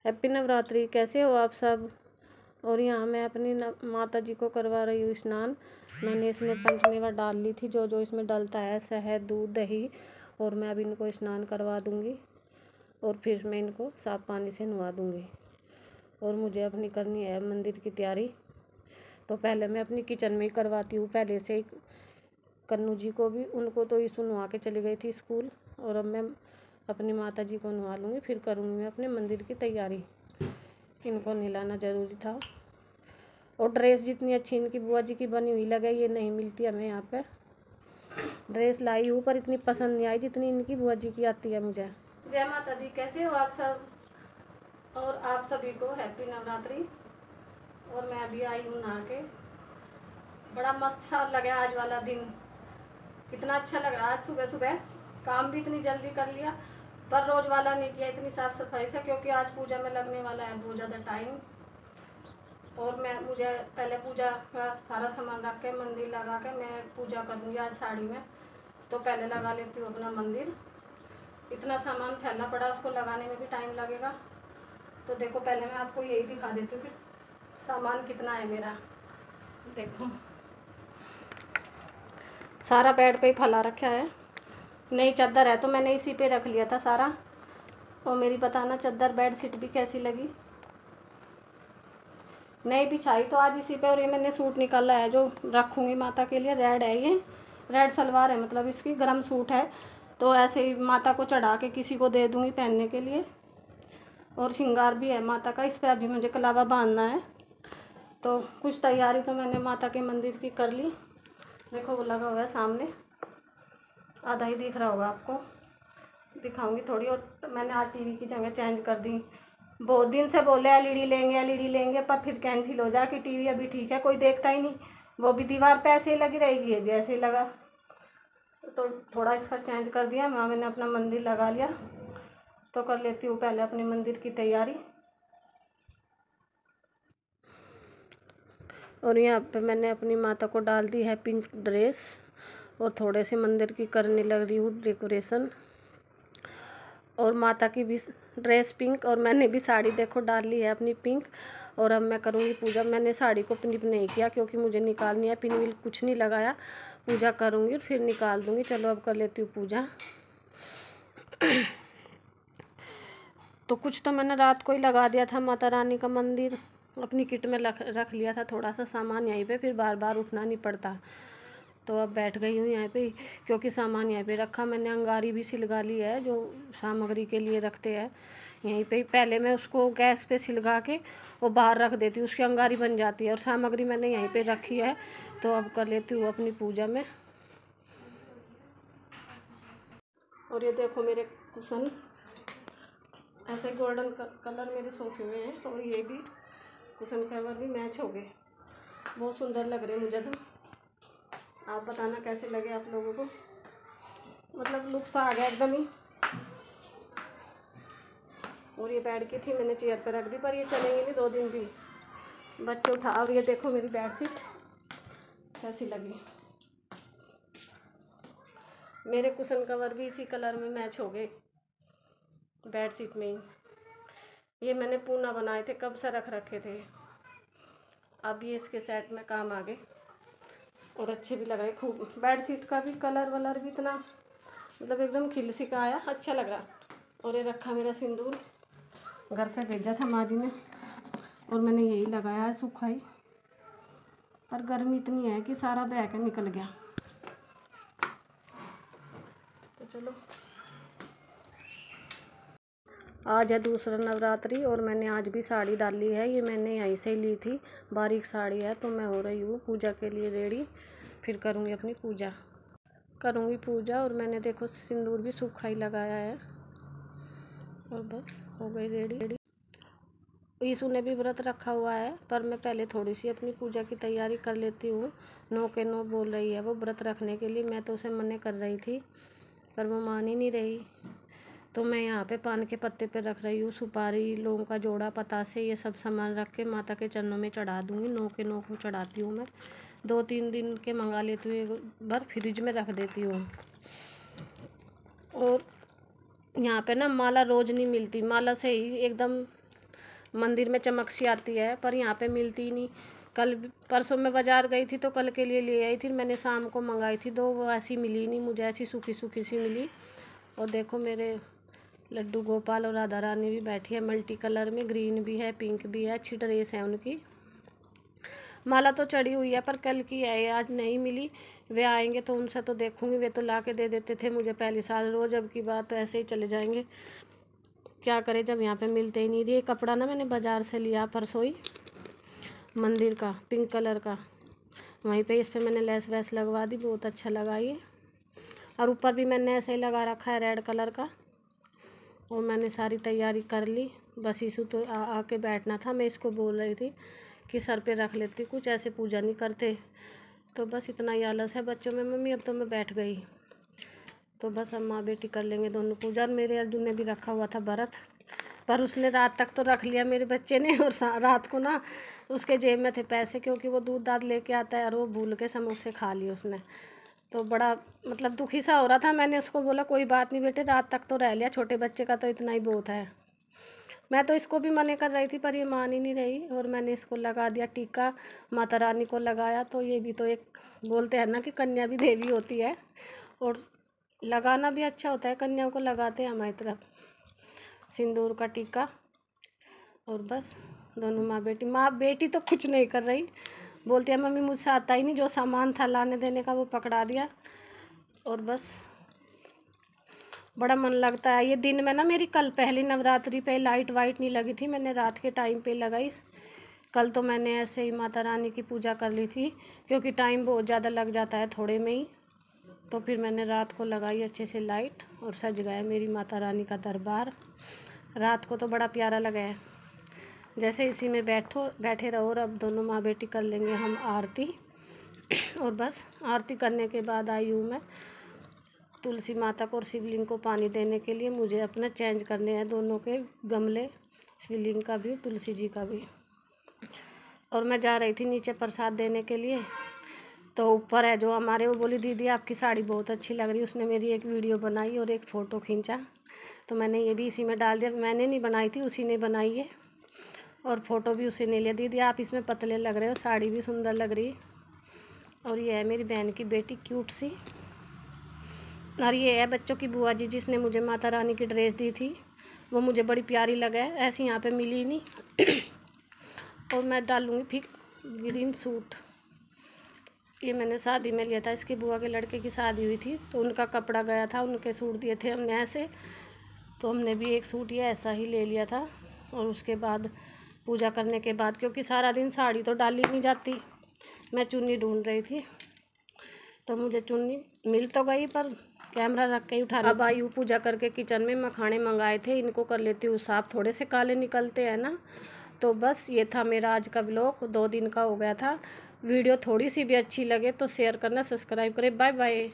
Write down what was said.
Happy Navratri. कैसे हो आप सब। और यहाँ मैं अपनी माता जी को करवा रही हूँ स्नान। मैंने इसमें पंचमेवा डाल ली थी, जो जो इसमें डलता है, शहद, दूध, दही। और मैं अब इनको स्नान करवा दूँगी और फिर मैं इनको साफ़ पानी से नहवा दूँगी। और मुझे अपनी करनी है मंदिर की तैयारी। तो पहले मैं अपनी किचन में ही करवाती हूँ। पहले से ही कन्नू जी को भी, उनको तो ईशु नहवा के चली गई थी स्कूल, और अब मैं अपनी माता जी को नहवा लूँगी, फिर करूँगी मैं अपने मंदिर की तैयारी। इनको नहलाना ज़रूरी था। और ड्रेस जितनी अच्छी इनकी बुआ जी की बनी हुई लगे, ये नहीं मिलती हमें यहाँ पे। ड्रेस लाई हूँ पर इतनी पसंद नहीं आई जितनी इनकी बुआ जी की आती है मुझे। जय माता दी। कैसे हो आप सब। और आप सभी को हैप्पी नवरात्रि। और मैं अभी आई हूँ नहा के। बड़ा मस्त सा लगा आज वाला दिन। कितना अच्छा लग रहा है आज सुबह सुबह। काम भी इतनी जल्दी कर लिया, पर रोज वाला नहीं किया इतनी साफ सफाई से, क्योंकि आज पूजा में लगने वाला है बहुत ज़्यादा टाइम। और मुझे पहले पूजा का सारा सामान रख के मंदिर लगा के मैं पूजा करूँगी आज साड़ी में। तो पहले लगा लेती हूँ अपना मंदिर। इतना सामान फैला पड़ा, उसको लगाने में भी टाइम लगेगा। तो देखो पहले मैं आपको यही दिखा देती हूँ कि सामान कितना है मेरा। देखो सारा बेड पे ही फैला रखा है। नई चादर है तो मैंने इसी पे रख लिया था सारा। और मेरी बताना चादर बेडशीट भी कैसी लगी। नई बिछाई तो आज इसी पे। और ये मैंने सूट निकाला है जो रखूँगी माता के लिए। रेड है, ये रेड सलवार है, मतलब इसकी गर्म सूट है। तो ऐसे ही माता को चढ़ा के किसी को दे दूँगी पहनने के लिए। और श्रृंगार भी है माता का, इस पर अभी मुझे कलावा बांधना है। तो कुछ तैयारी तो मैंने माता के मंदिर की कर ली। देखो वो लगा हुआ है सामने, आधा ही दिख रहा होगा आपको, दिखाऊंगी थोड़ी। और मैंने आज टीवी की जगह चेंज कर दी। बहुत दिन से बोले एलईडी लेंगे एलईडी लेंगे, पर फिर कैंसिल हो जाए कि टीवी अभी ठीक है, कोई देखता ही नहीं। वो भी दीवार पे ऐसे ही लगी रहेगी, ये भी ऐसे ही लगा। तो थोड़ा इसका चेंज कर दिया। मैंने अपना मंदिर लगा लिया। तो कर लेती हूँ पहले अपने मंदिर की तैयारी। और यहाँ पे मैंने अपनी माता को डाल दी है पिंक ड्रेस। और थोड़े से मंदिर की करने लग रही हूँ डेकोरेशन। और माता की भी ड्रेस पिंक, और मैंने भी साड़ी देखो डाल ली है अपनी पिंक। और अब मैं करूँगी पूजा। मैंने साड़ी को पिन नहीं किया क्योंकि मुझे निकालनी है, पिन विल कुछ नहीं लगाया। पूजा करूँगी फिर निकाल दूँगी। चलो अब कर लेती हूँ पूजा। तो कुछ तो मैंने रात को ही लगा दिया था माता रानी का मंदिर, अपनी किट में रख लिया था थोड़ा सा सामान यहीं पे, फिर बार बार उठना नहीं पड़ता। तो अब बैठ गई हूँ यहाँ पे, क्योंकि सामान यहाँ पे रखा। मैंने अंगारी भी सिलगा ली है जो सामग्री के लिए रखते हैं यहीं पे। पहले मैं उसको गैस पे सिलगा के वो बाहर रख देती हूँ, उसकी अंगारी बन जाती है। और सामग्री मैंने यहीं पे रखी है। तो अब कर लेती हूँ अपनी पूजा में। और ये देखो मेरे कुशन, ऐसे गोल्डन कलर मेरे सोफे में है। और ये भी कुशन कवर भी मैच हो गए, बहुत सुंदर लग रहे मुझे। तो आप बताना कैसे लगे आप लोगों को। मतलब लुक्स आ गया एकदम ही। और ये बेड की थी, मैंने चेयर पर रख दी, पर ये चलेंगे नहीं 2 दिन भी, बच्चे उठा। और ये देखो मेरी बेडशीट कैसी लगी। मेरे कुशन कवर भी इसी कलर में मैच हो गए बेडशीट में ही। ये मैंने पूना बनाए थे, कब से रख रखे थे। अब ये इसके सेट में काम आ गए और अच्छे भी लग रहे खूब। बेडशीट का भी कलर वलर भी इतना मतलब एकदम खिल सी का आया, अच्छा लग रहा। और ये रखा मेरा सिंदूर, घर से भेजा था माँ जी ने, और मैंने यही लगाया है सूखा ही। पर गर्मी इतनी है कि सारा बह के निकल गया। तो चलो, आज है दूसरा नवरात्रि। और मैंने आज भी साड़ी डाली है, ये मैंने यहीं से ली थी, बारीक साड़ी है। तो मैं हो रही हूँ पूजा के लिए रेडी। फिर करूँगी अपनी पूजा, करूँगी पूजा। और मैंने देखो सिंदूर भी सूखा ही लगाया है। और बस हो गई रेडी। ईशु ने भी व्रत रखा हुआ है, पर मैं पहले थोड़ी सी अपनी पूजा की तैयारी कर लेती हूँ। 9 के 9 बोल रही है वो व्रत रखने के लिए। मैं तो उसे मना कर रही थी, पर वो मान ही नहीं रही। तो मैं यहाँ पे पान के पत्ते पे रख रही हूँ सुपारी, लौंग का जोड़ा, पतासे, ये सब सामान रख के माता के चरणों में चढ़ा दूँगी। 9 के 9 को चढ़ाती हूँ मैं। 2-3 दिन के मंगा लेती हूँ, एक बार फ्रिज में रख देती हूँ। और यहाँ पे ना माला रोज़ नहीं मिलती, माला से ही एकदम मंदिर में चमक सी आती है, पर यहाँ पे मिलती ही नहीं। कल परसों मैं बाज़ार गई थी तो कल के लिए ले आई थी, मैंने शाम को मंगाई थी 2, वो ऐसी मिली नहीं मुझे, ऐसी सूखी सूखी सी मिली। और देखो मेरे लड्डू गोपाल और राधा रानी भी बैठी है मल्टी कलर में, ग्रीन भी है, पिंक भी है, अच्छी ड्रेस है उनकी। माला तो चढ़ी हुई है पर कल की है, आज नहीं मिली। वे आएंगे तो उनसे तो देखूंगी, वे तो ला के दे देते थे मुझे पहले साल रोज़, अब की बात तो ऐसे ही चले जाएंगे। क्या करें जब यहाँ पे मिलते ही नहीं। ये कपड़ा ना मैंने बाज़ार से लिया परसों ही, मंदिर का, पिंक कलर का। वहीं पे इस पर मैंने लेस वेस लगवा दी, बहुत अच्छा लगा ये। और ऊपर भी मैंने ऐसे ही लगा रखा है रेड कलर का। और मैंने सारी तैयारी कर ली, बस ईशु तो आके बैठना था। मैं इसको बोल रही थी कि सर पे रख लेती, कुछ ऐसे पूजा नहीं करते। तो बस इतना ही आलस है बच्चों में, मम्मी अब तो मैं बैठ गई। तो बस हम माँ बेटी कर लेंगे दोनों पूजा। और मेरे अर्जुन ने भी रखा हुआ था व्रत, पर उसने रात तक तो रख लिया मेरे बच्चे ने। और रात को ना उसके जेब में थे पैसे, क्योंकि वो दूध दाद लेके आता है और वो भूल के समोसे खा लिए उसने। तो बड़ा मतलब दुखी सा हो रहा था। मैंने उसको बोला कोई बात नहीं बेटे, रात तक तो रह लिया, छोटे बच्चे का तो इतना ही बहुत है। मैं तो इसको भी मना कर रही थी पर ये मान ही नहीं रही। और मैंने इसको लगा दिया टीका, माता रानी को लगाया। तो ये भी तो एक बोलते हैं ना कि कन्या भी देवी होती है, और लगाना भी अच्छा होता है, कन्याओं को लगाते हैं हमारी तरफ सिंदूर का टीका। और बस दोनों माँ बेटी तो कुछ नहीं कर रही, बोलती है मम्मी मुझसे आता ही नहीं, जो सामान था लाने देने का वो पकड़ा दिया। और बस बड़ा मन लगता है। ये दिन में ना मेरी कल पहली नवरात्रि पे लाइट वाइट नहीं लगी थी, मैंने रात के टाइम पे लगाई। कल तो मैंने ऐसे ही माता रानी की पूजा कर ली थी, क्योंकि टाइम बहुत ज़्यादा लग जाता है थोड़े में ही। तो फिर मैंने रात को लगाई अच्छे से लाइट, और सज गया मेरी माता रानी का दरबार। रात को तो बड़ा प्यारा लगा है, जैसे इसी में बैठे रहो। और अब दोनों माँ बेटी कर लेंगे हम आरती। और बस आरती करने के बाद आई हूँ मैं तुलसी माता को और शिवलिंग को पानी देने के लिए। मुझे अपना चेंज करने हैं दोनों के गमले, शिवलिंग का भी तुलसी जी का भी। और मैं जा रही थी नीचे प्रसाद देने के लिए। तो ऊपर है जो हमारे, वो बोली दीदी आपकी साड़ी बहुत अच्छी लग रही। उसने मेरी एक वीडियो बनाई और एक फ़ोटो खींचा, तो मैंने ये भी इसी में डाल दिया। मैंने नहीं बनाई थी, उसी ने बनाई है, और फ़ोटो भी उसी ने लिया। दीदी आप इसमें पतले लग रहे हो, साड़ी भी सुंदर लग रही। और ये है मेरी बहन की बेटी क्यूट सी। और ये है बच्चों की बुआ जी, जिसने मुझे माता रानी की ड्रेस दी थी, वो मुझे बड़ी प्यारी लगा है, ऐसी यहाँ पे मिली नहीं। और मैं डालूँगी फिर ग्रीन सूट, ये मैंने शादी में लिया था। इसकी बुआ के लड़के की शादी हुई थी तो उनका कपड़ा गया था, उनके सूट दिए थे हमने ऐसे, तो हमने भी एक सूट ये ऐसा ही ले लिया था। और उसके बाद पूजा करने के बाद, क्योंकि सारा दिन साड़ी तो डाली नहीं जाती, मैं चुन्नी ढूंढ रही थी, तो मुझे चुन्नी मिल तो गई पर कैमरा रख के ही उठा। अब आई हूँ पूजा करके किचन में, मखाने मंगाए थे, इनको कर लेती हूँ साफ, थोड़े से काले निकलते हैं ना। तो बस ये था मेरा आज का व्लॉग, 2 दिन का हो गया था। वीडियो थोड़ी सी भी अच्छी लगे तो शेयर करना, सब्सक्राइब करें। Bye bye.